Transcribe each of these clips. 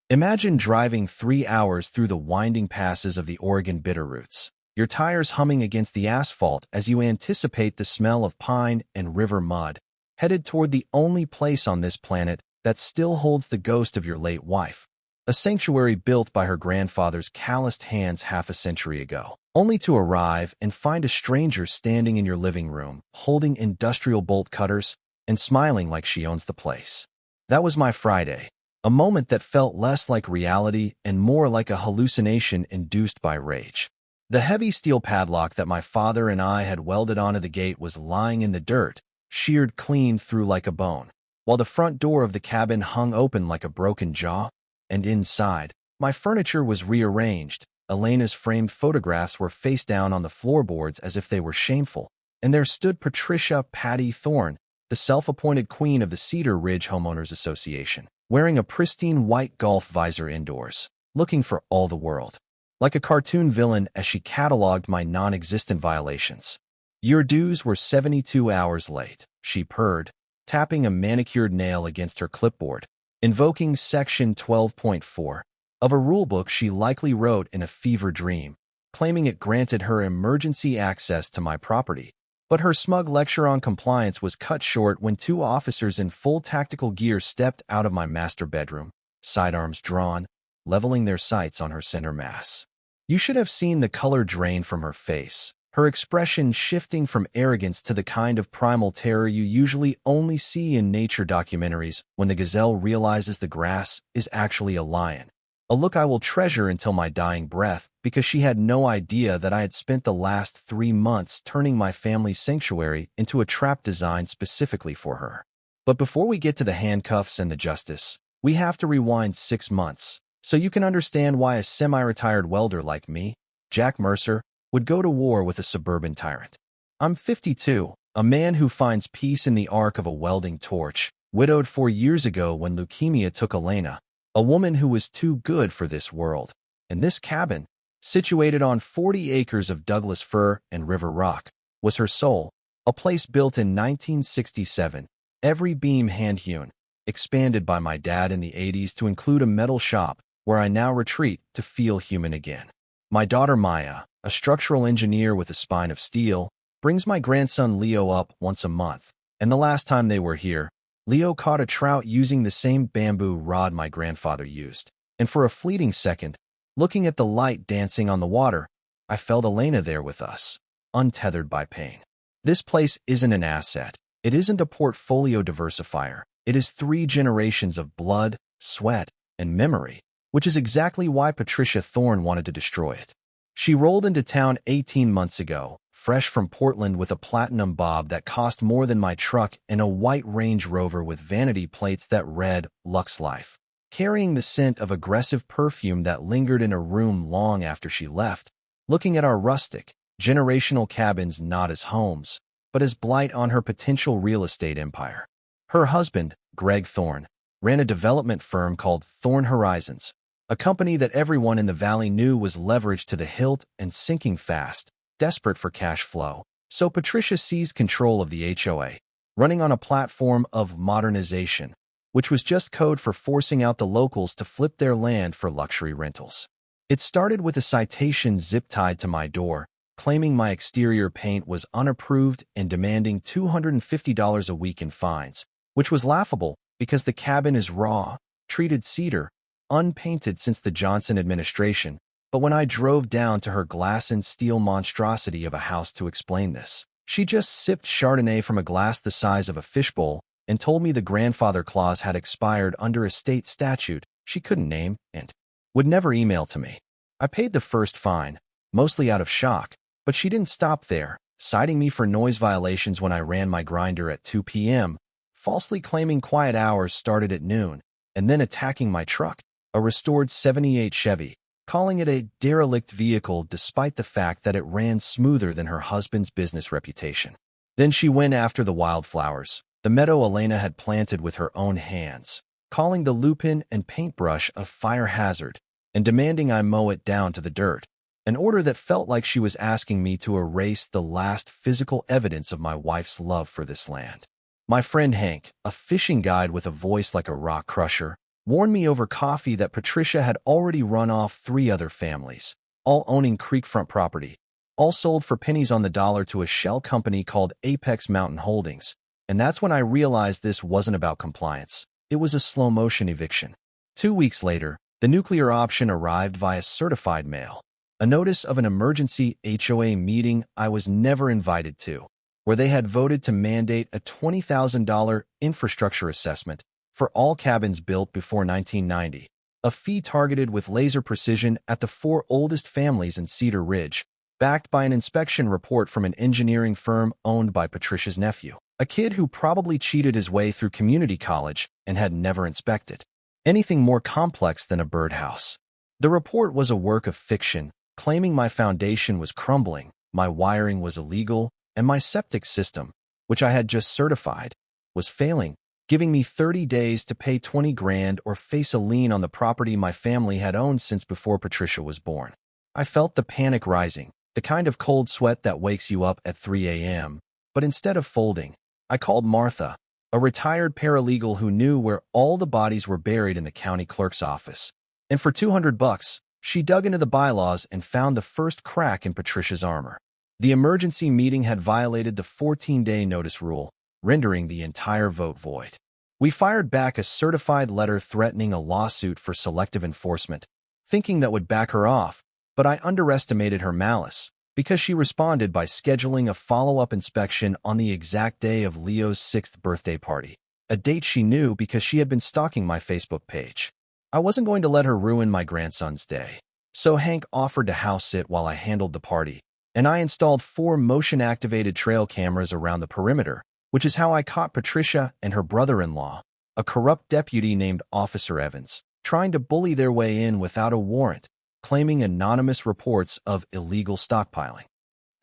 Imagine driving 3 hours through the winding passes of the Oregon Bitterroots, your tires humming against the asphalt as you anticipate the smell of pine and river mud, headed toward the only place on this planet that still holds the ghost of your late wife, a sanctuary built by her grandfather's calloused hands half a century ago, only to arrive and find a stranger standing in your living room, holding industrial bolt cutters and smiling like she owns the place. That was my Friday, a moment that felt less like reality and more like a hallucination induced by rage. The heavy steel padlock that my father and I had welded onto the gate was lying in the dirt, sheared clean through like a bone, while the front door of the cabin hung open like a broken jaw, and inside, my furniture was rearranged. Elena's framed photographs were face down on the floorboards as if they were shameful, and there stood Patricia "Patty" Thorne, the self-appointed queen of the Cedar Ridge Homeowners Association, wearing a pristine white golf visor indoors, looking for all the world, like a cartoon villain as she cataloged my non-existent violations. "Your dues were 72 hours late," she purred, tapping a manicured nail against her clipboard, invoking Section 12.4 of a rulebook she likely wrote in a fever dream, claiming it granted her emergency access to my property. But her smug lecture on compliance was cut short when two officers in full tactical gear stepped out of my master bedroom, sidearms drawn, leveling their sights on her center mass. You should have seen the color drain from her face, her expression shifting from arrogance to the kind of primal terror you usually only see in nature documentaries when the gazelle realizes the grass is actually a lion. A look I will treasure until my dying breath, because she had no idea that I had spent the last 3 months turning my family's sanctuary into a trap designed specifically for her. But before we get to the handcuffs and the justice, we have to rewind 6 months, so you can understand why a semi-retired welder like me, Jack Mercer, would go to war with a suburban tyrant. I'm 52, a man who finds peace in the arc of a welding torch, widowed 4 years ago when leukemia took Elena, a woman who was too good for this world. And this cabin, situated on 40 acres of Douglas fir and river rock, was her soul, a place built in 1967, every beam hand-hewn, expanded by my dad in the 80s to include a metal shop where I now retreat to feel human again. My daughter Maya, a structural engineer with a spine of steel, brings my grandson Leo up once a month, and the last time they were here, Leo caught a trout using the same bamboo rod my grandfather used, and for a fleeting second, looking at the light dancing on the water, I felt Elena there with us, untethered by pain. This place isn't an asset. It isn't a portfolio diversifier. It is 3 generations of blood, sweat, and memory, which is exactly why Patricia Thorne wanted to destroy it. She rolled into town 18 months ago, fresh from Portland with a platinum bob that cost more than my truck and a white Range Rover with vanity plates that read Lux Life, carrying the scent of aggressive perfume that lingered in a room long after she left, looking at our rustic, generational cabins not as homes, but as blight on her potential real estate empire. Her husband, Greg Thorne, ran a development firm called Thorne Horizons, a company that everyone in the valley knew was leveraged to the hilt and sinking fast, desperate for cash flow. So Patricia seized control of the HOA, running on a platform of modernization, which was just code for forcing out the locals to flip their land for luxury rentals. It started with a citation zip-tied to my door, claiming my exterior paint was unapproved and demanding $250 a week in fines, which was laughable because the cabin is raw, treated cedar, unpainted since the Johnson administration. But when I drove down to her glass and steel monstrosity of a house to explain this, she just sipped Chardonnay from a glass the size of a fishbowl and told me the grandfather clause had expired under a state statute she couldn't name and would never email to me. I paid the first fine, mostly out of shock, but she didn't stop there, citing me for noise violations when I ran my grinder at 2 p.m., falsely claiming quiet hours started at noon, and then attacking my truck, a restored '78 Chevy, calling it a derelict vehicle despite the fact that it ran smoother than her husband's business reputation. Then she went after the wildflowers, the meadow Elena had planted with her own hands, calling the lupin and paintbrush a fire hazard, and demanding I mow it down to the dirt, an order that felt like she was asking me to erase the last physical evidence of my wife's love for this land. My friend Hank, a fishing guide with a voice like a rock crusher, warned me over coffee that Patricia had already run off 3 other families, all owning creekfront property, all sold for pennies on the dollar to a shell company called Apex Mountain Holdings. And that's when I realized this wasn't about compliance. It was a slow-motion eviction. 2 weeks later, the nuclear option arrived via certified mail. A notice of an emergency HOA meeting I was never invited to, where they had voted to mandate a $20,000 infrastructure assessment for all cabins built before 1990, a fee targeted with laser precision at the 4 oldest families in Cedar Ridge, backed by an inspection report from an engineering firm owned by Patricia's nephew, a kid who probably cheated his way through community college and had never inspected anything more complex than a birdhouse. The report was a work of fiction, claiming my foundation was crumbling, my wiring was illegal, and my septic system, which I had just certified, was failing, giving me 30 days to pay 20 grand or face a lien on the property my family had owned since before Patricia was born. I felt the panic rising, the kind of cold sweat that wakes you up at 3 a.m., but instead of folding, I called Martha, a retired paralegal who knew where all the bodies were buried in the county clerk's office. And for $200, she dug into the bylaws and found the first crack in Patricia's armor. The emergency meeting had violated the 14-day notice rule, rendering the entire vote void. We fired back a certified letter threatening a lawsuit for selective enforcement, thinking that would back her off, but I underestimated her malice, because she responded by scheduling a follow-up inspection on the exact day of Leo's 6th birthday party, a date she knew because she had been stalking my Facebook page. I wasn't going to let her ruin my grandson's day, so Hank offered to house sit while I handled the party, and I installed 4 motion-activated trail cameras around the perimeter, which is how I caught Patricia and her brother-in-law, a corrupt deputy named Officer Evans, trying to bully their way in without a warrant, claiming anonymous reports of illegal stockpiling.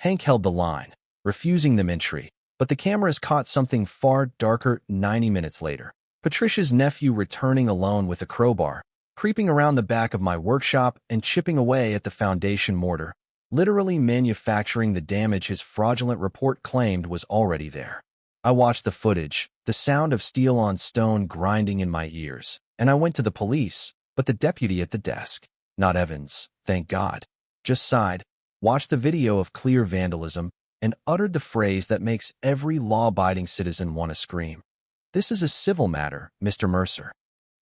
Hank held the line, refusing them entry, but the cameras caught something far darker 90 minutes later. Patricia's nephew returning alone with a crowbar, creeping around the back of my workshop and chipping away at the foundation mortar, literally manufacturing the damage his fraudulent report claimed was already there. I watched the footage, the sound of steel on stone grinding in my ears, and I went to the police, but the deputy at the desk, not Evans, thank God, just sighed, watched the video of clear vandalism, and uttered the phrase that makes every law-abiding citizen want to scream. "This is a civil matter, Mr. Mercer."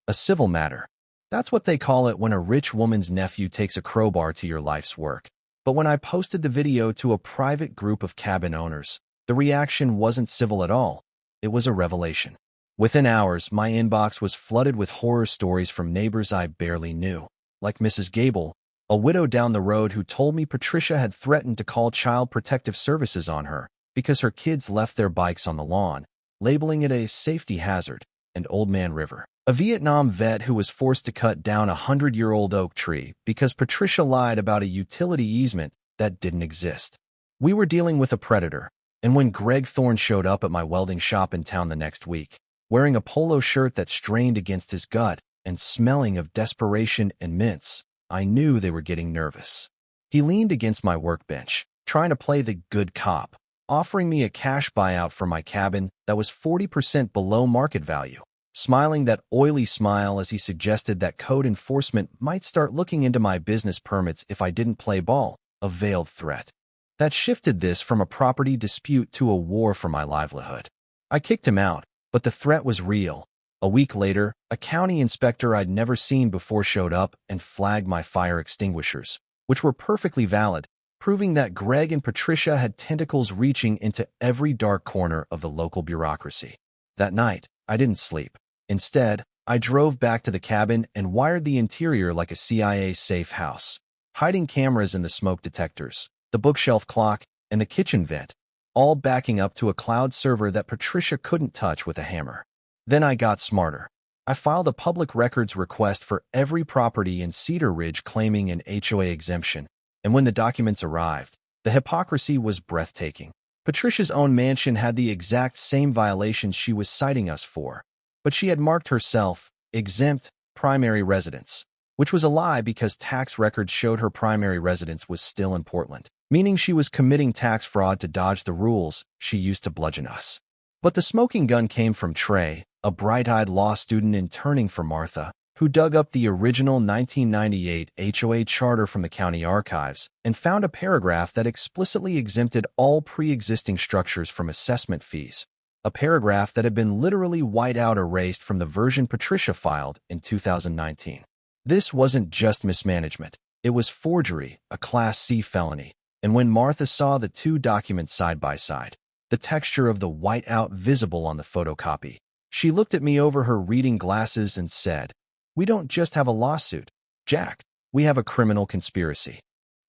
A civil matter. That's what they call it when a rich woman's nephew takes a crowbar to your life's work. But when I posted the video to a private group of cabin owners, the reaction wasn't civil at all. It was a revelation. Within hours, my inbox was flooded with horror stories from neighbors I barely knew, like Mrs. Gable, a widow down the road who told me Patricia had threatened to call Child Protective Services on her because her kids left their bikes on the lawn, labeling it a safety hazard, and Old Man River, a Vietnam vet who was forced to cut down a 100-year-old oak tree because Patricia lied about a utility easement that didn't exist. We were dealing with a predator, and when Greg Thorne showed up at my welding shop in town the next week, wearing a polo shirt that strained against his gut and smelling of desperation and mints, I knew they were getting nervous. He leaned against my workbench, trying to play the good cop, offering me a cash buyout for my cabin that was 40% below market value, smiling that oily smile as he suggested that code enforcement might start looking into my business permits if I didn't play ball, a veiled threat. That shifted this from a property dispute to a war for my livelihood. I kicked him out, but the threat was real. A week later, a county inspector I'd never seen before showed up and flagged my fire extinguishers, which were perfectly valid, proving that Greg and Patricia had tentacles reaching into every dark corner of the local bureaucracy. That night, I didn't sleep. Instead, I drove back to the cabin and wired the interior like a CIA safe house, hiding cameras in the smoke detectors, the bookshelf clock, and the kitchen vent, all backing up to a cloud server that Patricia couldn't touch with a hammer. Then I got smarter. I filed a public records request for every property in Cedar Ridge claiming an HOA exemption, and when the documents arrived, the hypocrisy was breathtaking. Patricia's own mansion had the exact same violations she was citing us for, but she had marked herself exempt primary residence, which was a lie because tax records showed her primary residence was still in Portland, meaning she was committing tax fraud to dodge the rules she used to bludgeon us. But the smoking gun came from Trey, a bright-eyed law student interning for Martha, who dug up the original 1998 HOA charter from the county archives and found a paragraph that explicitly exempted all pre-existing structures from assessment fees, a paragraph that had been literally white out erased from the version Patricia filed in 2019. This wasn't just mismanagement. It was forgery, a Class C felony. And when Martha saw the two documents side by side, the texture of the whiteout visible on the photocopy, she looked at me over her reading glasses and said, "We don't just have a lawsuit, Jack. We have a criminal conspiracy."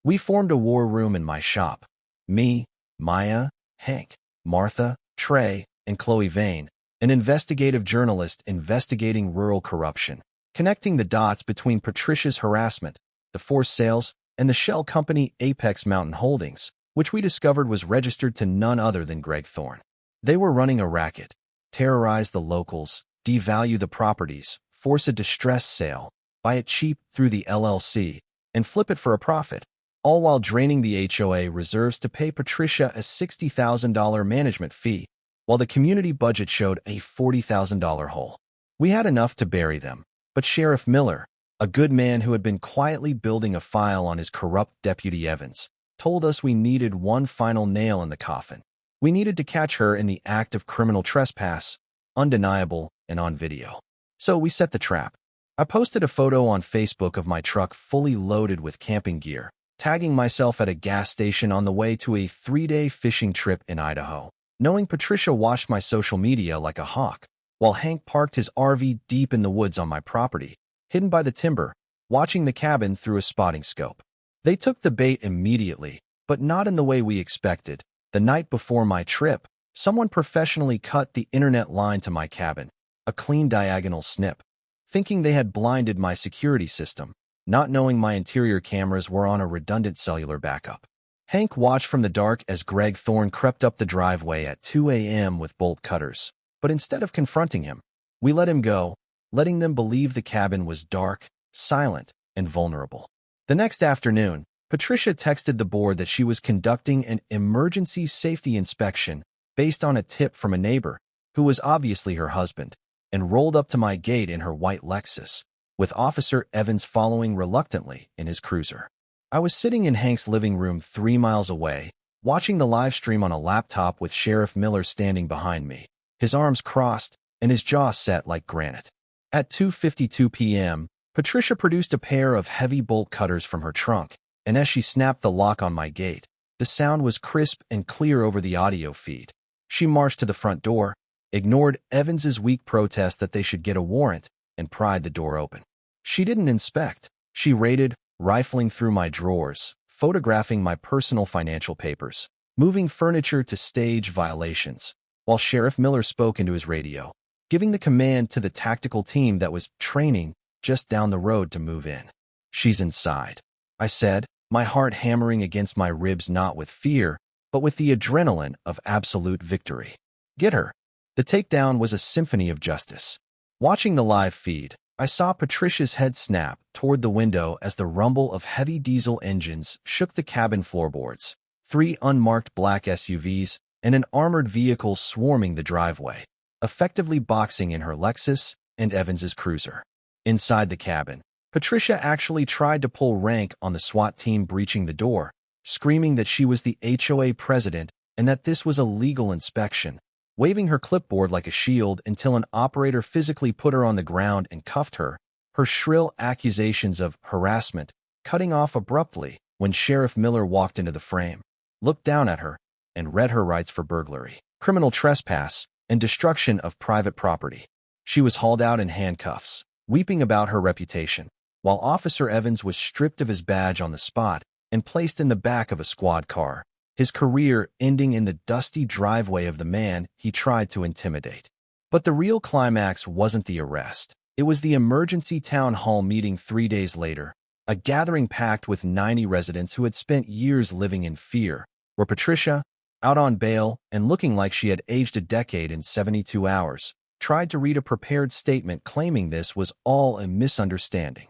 We formed a war room in my shop. Me, Maya, Hank, Martha, Trey, and Chloe Vane, an investigative journalist investigating rural corruption, connecting the dots between Patricia's harassment, the forced sales, and the shell company Apex Mountain Holdings, which we discovered was registered to none other than Greg Thorne. They were running a racket, terrorize the locals, devalue the properties, force a distress sale, buy it cheap through the LLC, and flip it for a profit, all while draining the HOA reserves to pay Patricia a $60,000 management fee, while the community budget showed a $40,000 hole. We had enough to bury them, but Sheriff Miller, a good man who had been quietly building a file on his corrupt Deputy Evans, told us we needed one final nail in the coffin. We needed to catch her in the act of criminal trespass, undeniable and on video. So we set the trap. I posted a photo on Facebook of my truck fully loaded with camping gear, tagging myself at a gas station on the way to a 3-day fishing trip in Idaho, knowing Patricia watched my social media like a hawk, while Hank parked his RV deep in the woods on my property, hidden by the timber, watching the cabin through a spotting scope. They took the bait immediately, but not in the way we expected. The night before my trip, someone professionally cut the internet line to my cabin, a clean diagonal snip, thinking they had blinded my security system, not knowing my interior cameras were on a redundant cellular backup. Hank watched from the dark as Greg Thorne crept up the driveway at 2 a.m. with bolt cutters, but instead of confronting him, we let him go, letting them believe the cabin was dark, silent, and vulnerable. The next afternoon, Patricia texted the board that she was conducting an emergency safety inspection based on a tip from a neighbor, who was obviously her husband, and rolled up to my gate in her white Lexus, with Officer Evans following reluctantly in his cruiser. I was sitting in Hank's living room 3 miles away, watching the live stream on a laptop with Sheriff Miller standing behind me, his arms crossed and his jaw set like granite. At 2:52 p.m., Patricia produced a pair of heavy bolt cutters from her trunk, and as she snapped the lock on my gate, the sound was crisp and clear over the audio feed. She marched to the front door, ignored Evans's weak protest that they should get a warrant, and pried the door open. She didn't inspect. She raided, rifling through my drawers, photographing my personal financial papers, moving furniture to stage violations, while Sheriff Miller spoke into his radio, giving the command to the tactical team that was training just down the road to move in. "She's inside," I said, my heart hammering against my ribs not with fear, but with the adrenaline of absolute victory. "Get her." The takedown was a symphony of justice. Watching the live feed, I saw Patricia's head snap toward the window as the rumble of heavy diesel engines shook the cabin floorboards, 3 unmarked black SUVs, and an armored vehicle swarming the driveway, effectively boxing in her Lexus and Evans's cruiser. Inside the cabin, Patricia actually tried to pull rank on the SWAT team breaching the door, screaming that she was the HOA president and that this was a legal inspection, waving her clipboard like a shield until an operator physically put her on the ground and cuffed her, her shrill accusations of harassment cutting off abruptly when Sheriff Miller walked into the frame, looked down at her, and read her rights for burglary, criminal trespass, and destruction of private property. She was hauled out in handcuffs, weeping about her reputation, while Officer Evans was stripped of his badge on the spot and placed in the back of a squad car, his career ending in the dusty driveway of the man he tried to intimidate. But the real climax wasn't the arrest. It was the emergency town hall meeting 3 days later, a gathering packed with 90 residents who had spent years living in fear, where Patricia, out on bail and looking like she had aged a decade in 72 hours, tried to read a prepared statement claiming this was all a misunderstanding.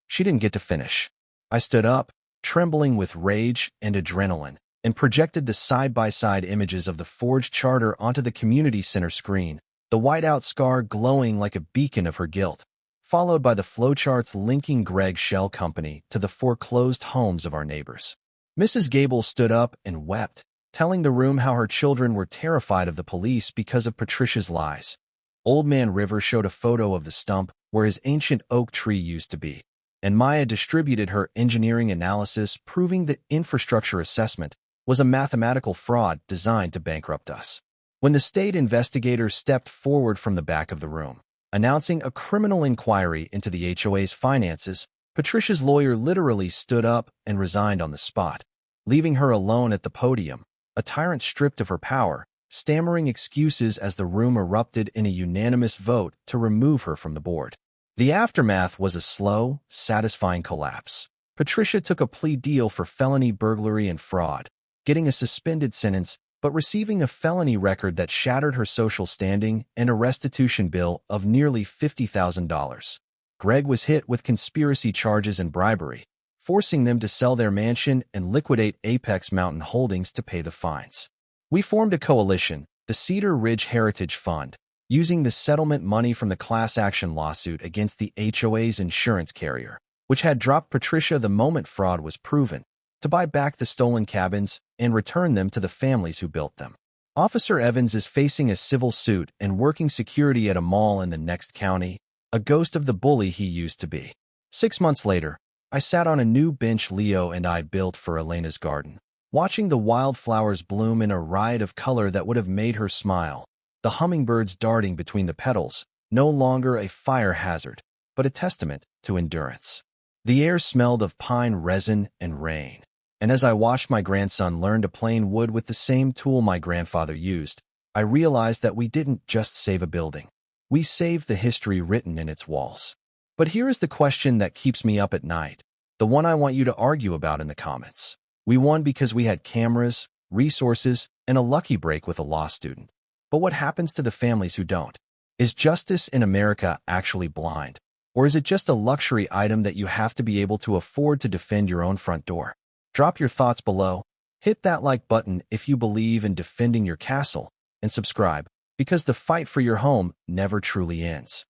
She didn't get to finish. I stood up, trembling with rage and adrenaline, and projected the side-by-side images of the forged charter onto the community center screen, the whiteout scar glowing like a beacon of her guilt. followed by the flowcharts linking Greg's shell company to the foreclosed homes of our neighbors. Mrs. Gable stood up and wept, telling the room how her children were terrified of the police because of Patricia's lies. Old Man River showed a photo of the stump where his ancient oak tree used to be, and Maya distributed her engineering analysis proving that infrastructure assessment was a mathematical fraud designed to bankrupt us. When the state investigator stepped forward from the back of the room, announcing a criminal inquiry into the HOA's finances, Patricia's lawyer literally stood up and resigned on the spot, leaving her alone at the podium, a tyrant stripped of her power, stammering excuses as the room erupted in a unanimous vote to remove her from the board. The aftermath was a slow, satisfying collapse. Patricia took a plea deal for felony burglary and fraud, getting a suspended sentence but receiving a felony record that shattered her social standing and a restitution bill of nearly $50,000. Greg was hit with conspiracy charges and bribery, forcing them to sell their mansion and liquidate Apex Mountain Holdings to pay the fines. We formed a coalition, the Cedar Ridge Heritage Fund, using the settlement money from the class action lawsuit against the HOA's insurance carrier, which had dropped Patricia the moment fraud was proven, to buy back the stolen cabins and return them to the families who built them. Officer Evans is facing a civil suit and working security at a mall in the next county, a ghost of the bully he used to be. 6 months later, I sat on a new bench Leo and I built for Elena's garden, watching the wildflowers bloom in a riot of color that would have made her smile, the hummingbirds darting between the petals, no longer a fire hazard, but a testament to endurance. The air smelled of pine resin and rain, and as I watched my grandson learn to plane wood with the same tool my grandfather used, I realized that we didn't just save a building. We saved the history written in its walls. But here is the question that keeps me up at night, the one I want you to argue about in the comments. We won because we had cameras, resources, and a lucky break with a law student. But what happens to the families who don't? Is justice in America actually blind? Or is it just a luxury item that you have to be able to afford to defend your own front door? Drop your thoughts below, hit that like button if you believe in defending your castle, and subscribe, because the fight for your home never truly ends.